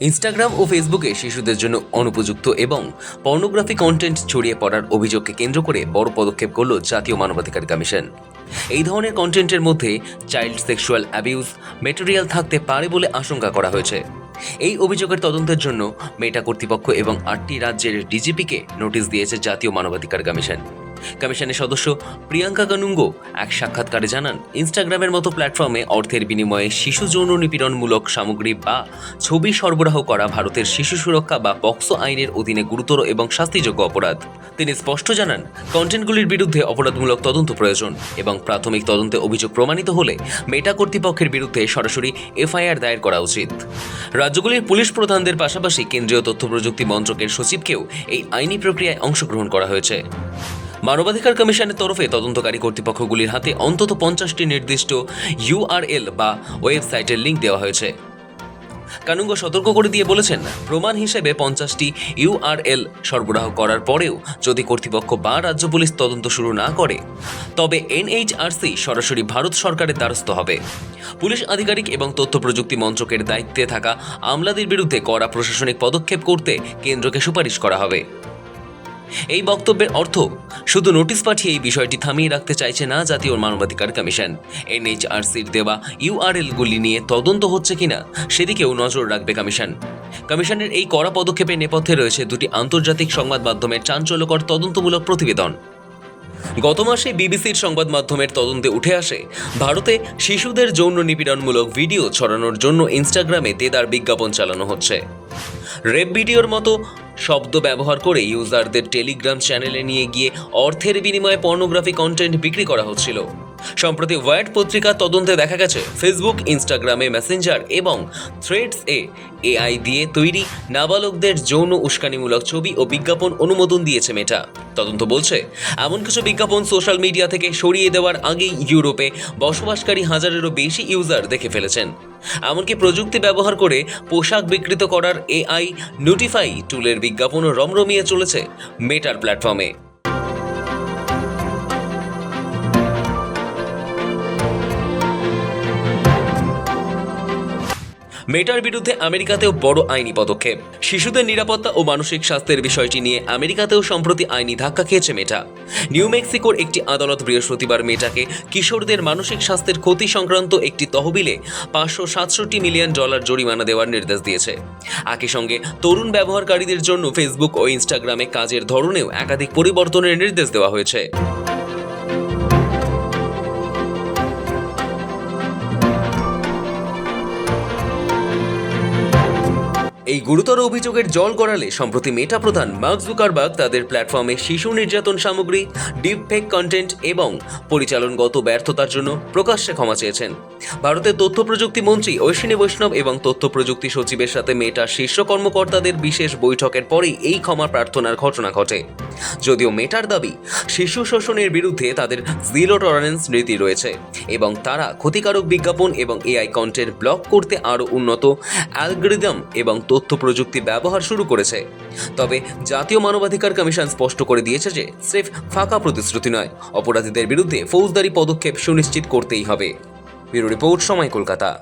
Instagram ও ফেসবুকে শিশুদের জন্য অনুপযুক্ত এবং পর্নোগ্রাফি কন্টেন্ট ছড়িয়ে পড়ার অভিযোগকে কেন্দ্র করে বড় পদক্ষেপ করল জাতীয় মানবাধিকার কমিশন। এই ধরনের কন্টেন্টের মধ্যে চাইল্ড সেক্সুয়াল অ্যাবিউজ ম্যাটেরিয়াল থাকতে পারে বলে আশঙ্কা করা হয়েছে। এই অভিযোগের তদন্তের জন্য মেটা কর্তৃপক্ষ এবং 8টি রাজ্যের ডিজিপিকে নোটিশ দিয়েছে জাতীয় মানবাধিকার কমিশন। কমিশনের সদস্য প্রিয়াঙ্কা কানুঙ্গো এক সাক্ষাৎকারে জানান, ইনস্টাগ্রামের মতো প্ল্যাটফর্মে অর্থের বিনিময়ে শিশু যৌন নিপীড়নমূলক সামগ্রী বা ছবি সরবরাহ করা ভারতের শিশু সুরক্ষা বা পক্সো আইনের অধীনে গুরুতর এবং শাস্তিযোগ্য অপরাধ। তিনি স্পষ্ট জানান, কন্টেন্টগুলির বিরুদ্ধে অপরাধমূলক তদন্ত প্রয়োজন এবং প্রাথমিক তদন্তে অভিযোগ প্রমাণিত হলে মেটা কর্তৃপক্ষের বিরুদ্ধে সরাসরি এফআইআর দায়ের করা উচিত। রাজ্যগুলির পুলিশ প্রধানদের পাশাপাশি কেন্দ্রীয় তথ্য প্রযুক্তি মন্ত্রকের সচিবকেও এই আইনি প্রক্রিয়ায় অংশগ্রহণ করা হয়েছে। মানবাধিকার কমিশনের তরফে তদন্তকারী কর্তৃপক্ষগুলির হাতে অন্তত 50টি নির্দিষ্ট ইউআরএল বা ওয়েবসাইটের লিঙ্ক দেওয়া হয়েছে। কানুঙ্গো সতর্ক করে দিয়ে বলেছেন, প্রমাণ হিসেবে 50টি ইউআরএল সরবরাহ করার পরেও যদি কর্তৃপক্ষ বা রাজ্য পুলিশ তদন্ত শুরু না করে তবে এনএইচআরসি সরাসরি ভারত সরকারের দ্বারস্থ হবে। পুলিশ আধিকারিক এবং তথ্য প্রযুক্তি মন্ত্রকের দায়িত্বে থাকা আমলাদের বিরুদ্ধে কড়া প্রশাসনিক পদক্ষেপ করতে কেন্দ্রকে সুপারিশ করা হবে। এই বক্তব্যের অর্থ শুধু নোটিশ পাঠিয়ে এই বিষয়টি থামিয়ে রাখতে চাইছে না জাতীয় মানবাধিকার কমিশন। এনএইচআরসির দেওয়া ইউআরএলগুলি নিয়ে তদন্ত হচ্ছে কিনা সেদিকেও নজর রাখবে কমিশন। কমিশনের এই কড়া পদক্ষেপের নেপথ্যে রয়েছে দুটি আন্তর্জাতিক সংবাদ মাধ্যমের চাঞ্চল্যকর তদন্তমূলক প্রতিবেদন। গত মাসে বিবিসির সংবাদ মাধ্যমের তদন্তে উঠে আসে, ভারতে শিশুদের যৌন নিপীড়নমূলক ভিডিও ছড়ানোর জন্য ইনস্টাগ্রামে দেদার বিজ্ঞাপন চালানো হচ্ছে। রেপ ভিডিওর মতো শব্দ ব্যবহার করে ইউজারদের টেলিগ্রাম চ্যানেলে নিয়ে গিয়ে অর্থের বিনিময়ে পর্নোগ্রাফি কন্টেন্ট বিক্রি করা হচ্ছিল। সম্প্রতি ওয়াইড পত্রিকার তদন্তে দেখা গেছে, ফেসবুক, ইনস্টাগ্রামে, মেসেঞ্জার এবং থ্রেডস-এ এআই দিয়ে তৈরি নাবালকদের যৌন উস্কানিমূলক ছবি ও বিজ্ঞাপন অনুমোদন দিয়েছে মেটা। তদন্ত বলছে, এমন কিছু বিজ্ঞাপন সোশ্যাল মিডিয়া থেকে সরিয়ে দেওয়ার আগেই ইউরোপে বসবাসকারী হাজারেরও বেশি ইউজার দেখে ফেলেছেন। এমনকি প্রযুক্তি ব্যবহার করে পোশাক বিকৃত করার এআই নোটিফাই টুলের বিজ্ঞাপনও রমরমিয়ে চলেছে মেটার প্ল্যাটফর্মে। মেটার বিরুদ্ধে আমেরিকাতেও বড় আইনি পদক্ষেপ। শিশুদের নিরাপত্তা ও মানসিক স্বাস্থ্যের বিষয়টি নিয়ে আমেরিকাতেও সম্প্রতি আইনি ধাক্কা খেয়েছে মেটা। নিউ মেক্সিকোর একটি আদালত বৃহস্পতিবার মেটাকে কিশোরদের মানসিক স্বাস্থ্যের ক্ষতি সংক্রান্ত একটি তহবিলে $567 মিলিয়ন জরিমানা দেওয়ার নির্দেশ দিয়েছে। একই সঙ্গে তরুণ ব্যবহারকারীদের জন্য ফেসবুক ও ইনস্টাগ্রামে কাজের ধরনেও একাধিক পরিবর্তনের নির্দেশ দেওয়া হয়েছে। এই গুরুতর অভিযোগের জল গড়ালে সম্প্রতি মেটা প্রধান মার্ক জুকারবার্গ তাদের প্ল্যাটফর্মে শিশু নির্যাতন সামগ্রী, ডিপফেক কন্টেন্ট এবং পরিচালনগত ব্যর্থতার জন্য প্রকাশ্যে ক্ষমা চেয়েছেন। ভারতের তথ্য প্রযুক্তি মন্ত্রী অশ্বিনী বৈষ্ণব এবং তথ্য প্রযুক্তি সচিবের সাথে মেটার শীর্ষ কর্মকর্তাদের বিশেষ বৈঠকের পরেই এই ক্ষমা প্রার্থনার ঘটনা ঘটে। যদিও মেটার দাবি, শিশু শোষণের বিরুদ্ধে তাদের জিরো টলারেন্স নীতি রয়েছে এবং তারা ক্ষতিকারক বিজ্ঞাপন এবং এআই কন্টেন্ট ব্লক করতে আরও উন্নত অ্যালগরিদম এবং তথ্য প্রযুক্তি ব্যবহার শুরু করেছে। তবে জাতীয় মানবাধিকার কমিশন স্পষ্ট করে দিয়েছে যে স্রেফ ফাঁকা প্রতিশ্রুতি নয়, অপরাধীদের বিরুদ্ধে ফৌজদারি পদক্ষেপ সুনিশ্চিত করতেই হবে। ব্যুরো রিপোর্ট, সময়, কলকাতা।